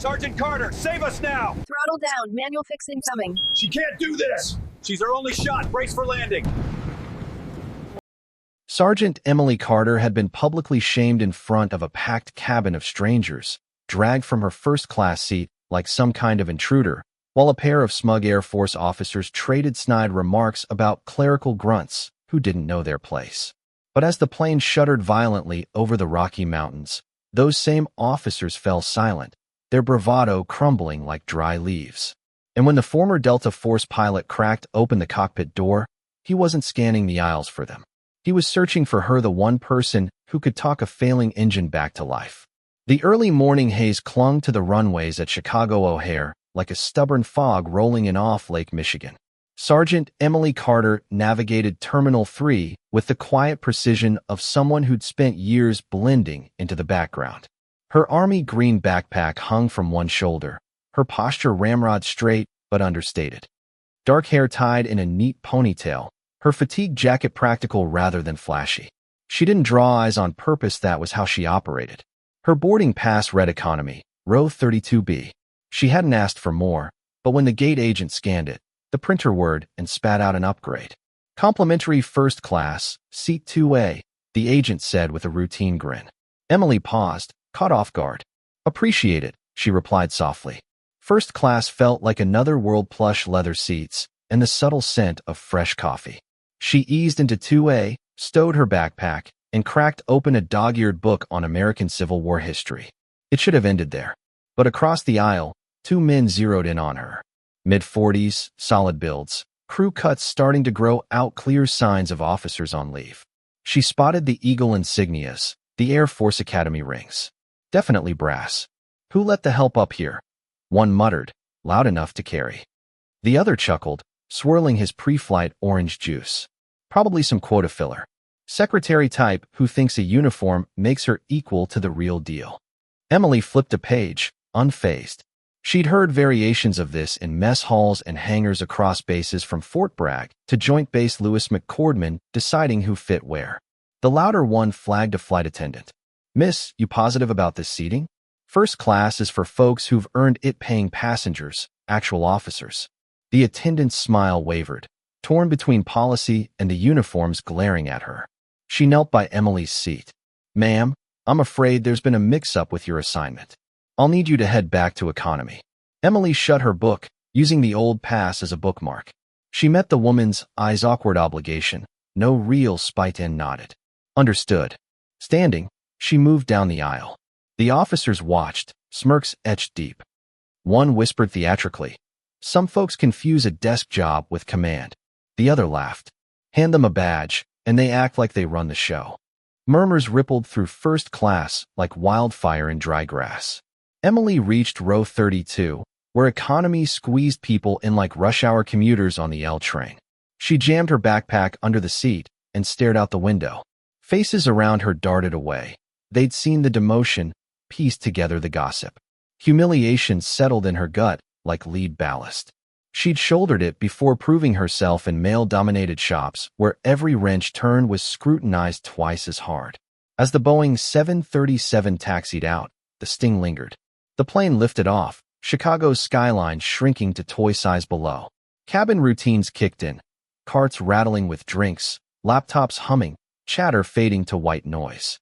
Sergeant Carter, save us now! Throttle down. Manual fix incoming. She can't do this! She's our only shot. Brace for landing. Sergeant Emily Carter had been publicly shamed in front of a packed cabin of strangers, dragged from her first-class seat like some kind of intruder, while a pair of smug Air Force officers traded snide remarks about clerical grunts who didn't know their place. But as the plane shuddered violently over the Rocky Mountains, those same officers fell silent, their bravado crumbling like dry leaves. And when the former Delta Force pilot cracked open the cockpit door, he wasn't scanning the aisles for them. He was searching for her, the one person who could talk a failing engine back to life. The early morning haze clung to the runways at Chicago O'Hare like a stubborn fog rolling in off Lake Michigan. Sergeant Emily Carter navigated Terminal 3 with the quiet precision of someone who'd spent years blending into the background. Her army green backpack hung from one shoulder, her posture ramrod straight but understated. Dark hair tied in a neat ponytail, her fatigue jacket practical rather than flashy. She didn't draw eyes on purpose, that was how she operated. Her boarding pass read economy, row 32B. She hadn't asked for more, but when the gate agent scanned it, the printer whirred and spat out an upgrade. Complimentary first class, seat 2A, the agent said with a routine grin. Emily paused, caught off guard. Appreciate it, she replied softly. First class felt like another world, plush leather seats and the subtle scent of fresh coffee. She eased into 2A, stowed her backpack, and cracked open a dog-eared book on American Civil War history. It should have ended there. But across the aisle, two men zeroed in on her. Mid-40s, solid builds, crew cuts starting to grow out, clear signs of officers on leave. She spotted the Eagle insignias, the Air Force Academy rings. Definitely brass. Who let the help up here? One muttered, loud enough to carry. The other chuckled, swirling his pre-flight orange juice. Probably some quota filler. Secretary type who thinks a uniform makes her equal to the real deal. Emily flipped a page, unfazed. She'd heard variations of this in mess halls and hangars across bases, from Fort Bragg to Joint Base Lewis McChordman deciding who fit where. The louder one flagged a flight attendant. Miss, you positive about this seating? First class is for folks who've earned it, paying passengers, actual officers. The attendant's smile wavered, torn between policy and the uniforms glaring at her. She knelt by Emily's seat. Ma'am, I'm afraid there's been a mix-up with your assignment. I'll need you to head back to economy. Emily shut her book, using the old pass as a bookmark. She met the woman's eyes, awkward obligation, no real spite, and nodded. Understood. Standing, she moved down the aisle. The officers watched, smirks etched deep. One whispered theatrically, "Some folks confuse a desk job with command." The other laughed. "Hand them a badge, and they act like they run the show." Murmurs rippled through first class like wildfire in dry grass. Emily reached row 32, where economy squeezed people in like rush-hour commuters on the L train. She jammed her backpack under the seat and stared out the window. Faces around her darted away. They'd seen the demotion, pieced together the gossip. Humiliation settled in her gut like lead ballast. She'd shouldered it before proving herself in male-dominated shops where every wrench turn was scrutinized twice as hard. As the Boeing 737 taxied out, the sting lingered. The plane lifted off, Chicago's skyline shrinking to toy size below. Cabin routines kicked in, carts rattling with drinks, laptops humming, chatter fading to white noise.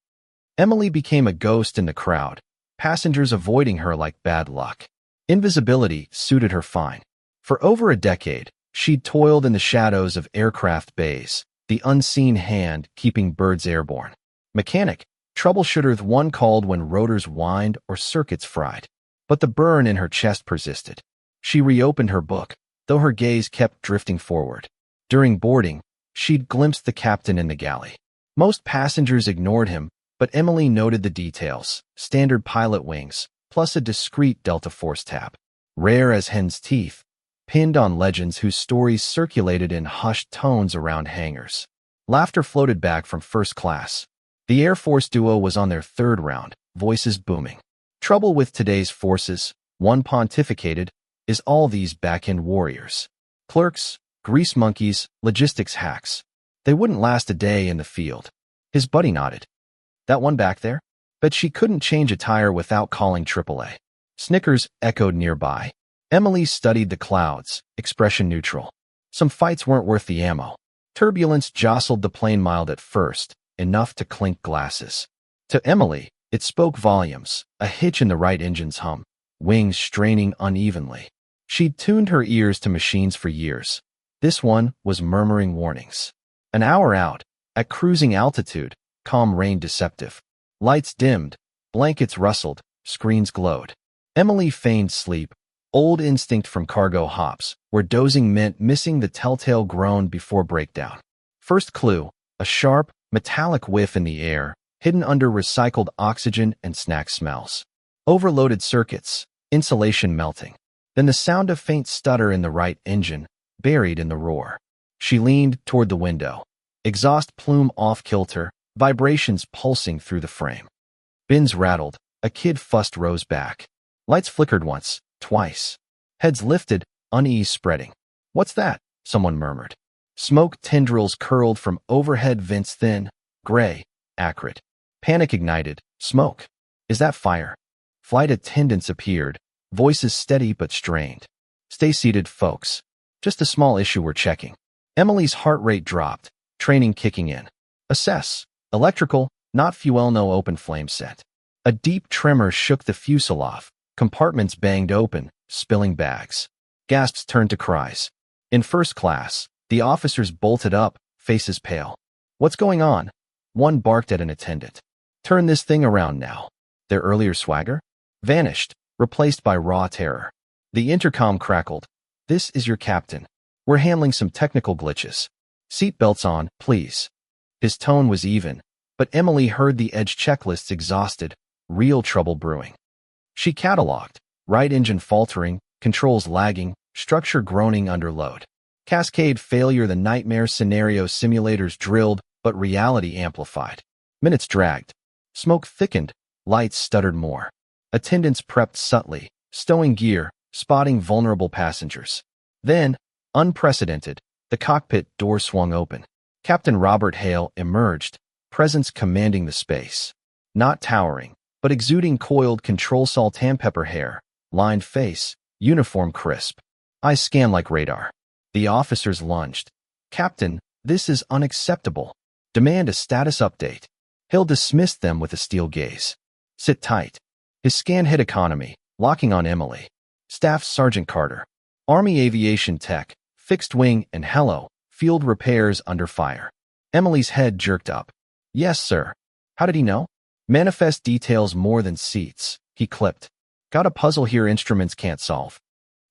Emily became a ghost in the crowd, passengers avoiding her like bad luck. Invisibility suited her fine. For over a decade, she'd toiled in the shadows of aircraft bays, the unseen hand keeping birds airborne. Mechanic, troubleshooter, one called when rotors whined or circuits fried. But the burn in her chest persisted. She reopened her book, though her gaze kept drifting forward. During boarding, she'd glimpsed the captain in the galley. Most passengers ignored him, but Emily noted the details: standard pilot wings, plus a discreet Delta Force tab. Rare as hen's teeth, pinned on legends whose stories circulated in hushed tones around hangars. Laughter floated back from first class. The Air Force duo was on their third round, voices booming. Trouble with today's forces, one pontificated, is all these back-end warriors. Clerks, grease monkeys, logistics hacks. They wouldn't last a day in the field. His buddy nodded. That one back there? Bet she couldn't change a tire without calling AAA. Snickers echoed nearby. Emily studied the clouds, expression neutral. Some fights weren't worth the ammo. Turbulence jostled the plane mild at first, enough to clink glasses. To Emily, it spoke volumes, a hitch in the right engine's hum, wings straining unevenly. She'd tuned her ears to machines for years. This one was murmuring warnings. An hour out, at cruising altitude, calm reigned deceptive. Lights dimmed, blankets rustled, screens glowed. Emily feigned sleep, old instinct from cargo hops, where dozing meant missing the telltale groan before breakdown. First clue, a sharp, metallic whiff in the air, hidden under recycled oxygen and snack smells. Overloaded circuits, insulation melting. Then the sound of faint stutter in the right engine, buried in the roar. She leaned toward the window. Exhaust plume off-kilter, vibrations pulsing through the frame. Bins rattled, a kid fussed rows back. Lights flickered once, twice. Heads lifted, unease spreading. "What's that?" someone murmured. Smoke tendrils curled from overhead vents, thin, gray, acrid. Panic ignited. Smoke. Is that fire? Flight attendants appeared, voices steady but strained. "Stay seated, folks. Just a small issue we're checking." Emily's heart rate dropped, training kicking in. "Assess. Electrical, not fuel, no open flame set." A deep tremor shook the fuselage. Compartments banged open, spilling bags. Gasps turned to cries. In first class, the officers bolted up, faces pale. "What's going on?" One barked at an attendant. "Turn this thing around now." Their earlier swagger vanished, replaced by raw terror. The intercom crackled. "This is your captain. We're handling some technical glitches. Seatbelts on, please." His tone was even, but Emily heard the edge checklists exhausted, real trouble brewing. She cataloged, right engine faltering, controls lagging, structure groaning under load. Cascade failure, the nightmare scenario simulators drilled, but reality amplified. Minutes dragged. Smoke thickened, lights stuttered more. Attendants prepped subtly, stowing gear, spotting vulnerable passengers. Then, unprecedented, the cockpit door swung open. Captain Robert Hale emerged, presence commanding the space. Not towering, but exuding coiled control salt-and-pepper hair, lined face, uniform crisp. Eyes scanned like radar. The officers lunged. "Captain, this is unacceptable. Demand a status update." Hale dismissed them with a steel gaze. "Sit tight." His scan hit economy, locking on Emily. Staff Sergeant Carter. Army aviation tech, fixed wing and hello, field repairs under fire. Emily's head jerked up. "Yes, sir." "How did he know?" "Manifest details more than seats," he clipped. "Got a puzzle here instruments can't solve.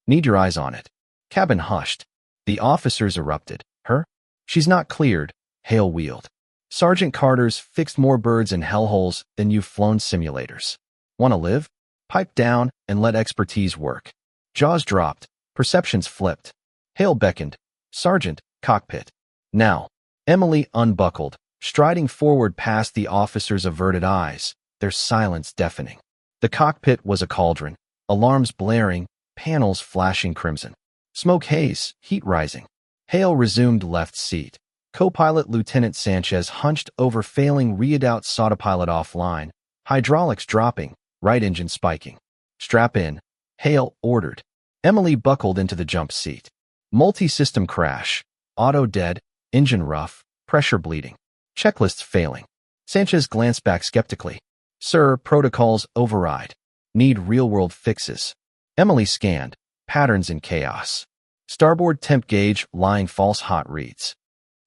Need your eyes on it." Cabin hushed. The officers erupted. "Her? She's not cleared." Hale wheeled. "Sergeant Carter's fixed more birds in hellholes than you've flown simulators. Want to live? Pipe down and let expertise work." Jaws dropped. Perceptions flipped. Hale beckoned. "Sergeant, cockpit." Now. Emily unbuckled, striding forward past the officers' averted eyes, their silence deafening. The cockpit was a cauldron, alarms blaring, panels flashing crimson. Smoke haze, heat rising. Hale resumed left seat. Co-pilot Lieutenant Sanchez hunched over failing redoubt autopilot offline, hydraulics dropping, right engine spiking. "Strap in," Hale ordered. Emily buckled into the jump seat. Multi-system crash, auto dead, engine rough, pressure bleeding. Checklists failing. Sanchez glanced back skeptically. "Sir, protocols override. Need real-world fixes." Emily scanned. Patterns in chaos. Starboard temp gauge lying false hot reads.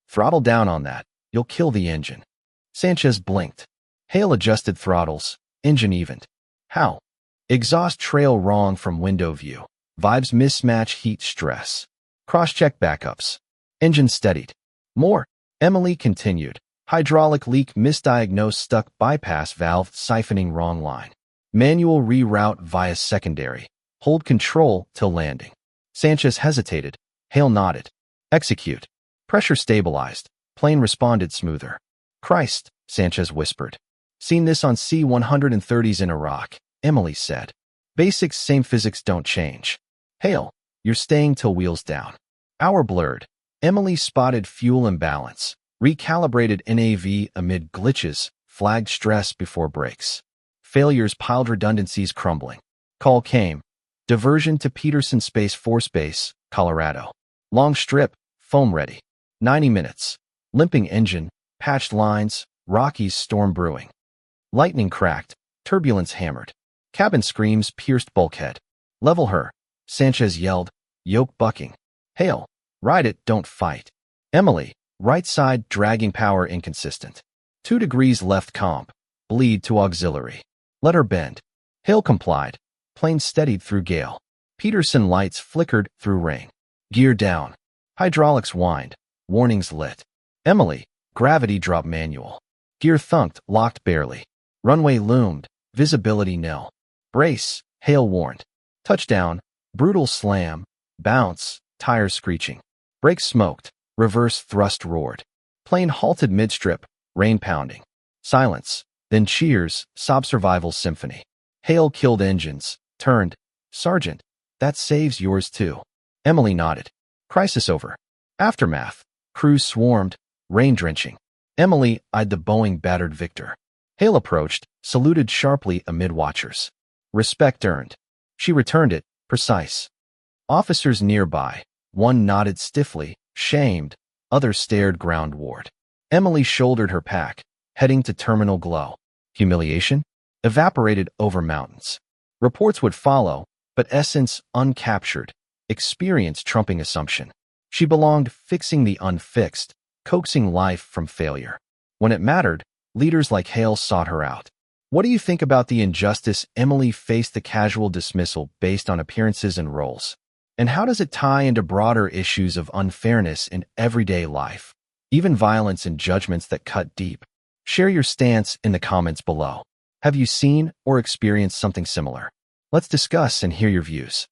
"Throttle down on that. You'll kill the engine." Sanchez blinked. Hale adjusted throttles. Engine evened. "How?" "Exhaust trail wrong from window view. Vibes mismatch, heat stress." Cross-check backups. Engine steadied. "More." Emily continued. "Hydraulic leak misdiagnosed, stuck bypass valve siphoning wrong line. Manual reroute via secondary. Hold control till landing." Sanchez hesitated. Hale nodded. "Execute." Pressure stabilized. Plane responded smoother. "Christ," Sanchez whispered. "Seen this on C-130s in Iraq," Emily said. "Basics, same physics, don't change." "Hale, you're staying till wheels down." Hour blurred. Emily spotted fuel imbalance. Recalibrated NAV amid glitches, flagged stress before brakes. Failures piled, redundancies crumbling. Call came. Diversion to Peterson Space Force Base, Colorado. Long strip, foam ready. 90 minutes. Limping engine, patched lines, Rockies storm brewing. Lightning cracked, turbulence hammered. Cabin screams pierced bulkhead. Level her, Sanchez yelled, yoke bucking. Hail, ride it, don't fight. Emily, right side dragging power inconsistent. 2 degrees left comp, bleed to auxiliary. Let her bend. Hale complied. Plane steadied through gale. Peterson lights flickered through rain. Gear down. Hydraulics whined. Warnings lit. Emily, gravity drop manual. Gear thunked, locked barely. Runway loomed, visibility nil. Brace, Hale warned. Touchdown, brutal slam, bounce, tires screeching. Brakes smoked, reverse thrust roared. Plane halted midstrip, rain pounding. Silence, then cheers, sob survival symphony. Hale killed engines, turned. Sergeant, that saves yours too. Emily nodded. Crisis over. Aftermath. Crews swarmed, rain drenching. Emily eyed the Boeing battered Victor. Hale approached, saluted sharply amid watchers. Respect earned. She returned it, precise. Officers nearby. One nodded stiffly, shamed. Others stared groundward. Emily shouldered her pack, heading to terminal glow. Humiliation? Evaporated over mountains. Reports would follow, but essence uncaptured. Experience trumping assumption. She belonged fixing the unfixed, coaxing life from failure. When it mattered, leaders like Hale sought her out. What do you think about the injustice Emily faced, the casual dismissal based on appearances and roles? And how does it tie into broader issues of unfairness in everyday life, even violence and judgments that cut deep? Share your stance in the comments below. Have you seen or experienced something similar? Let's discuss and hear your views.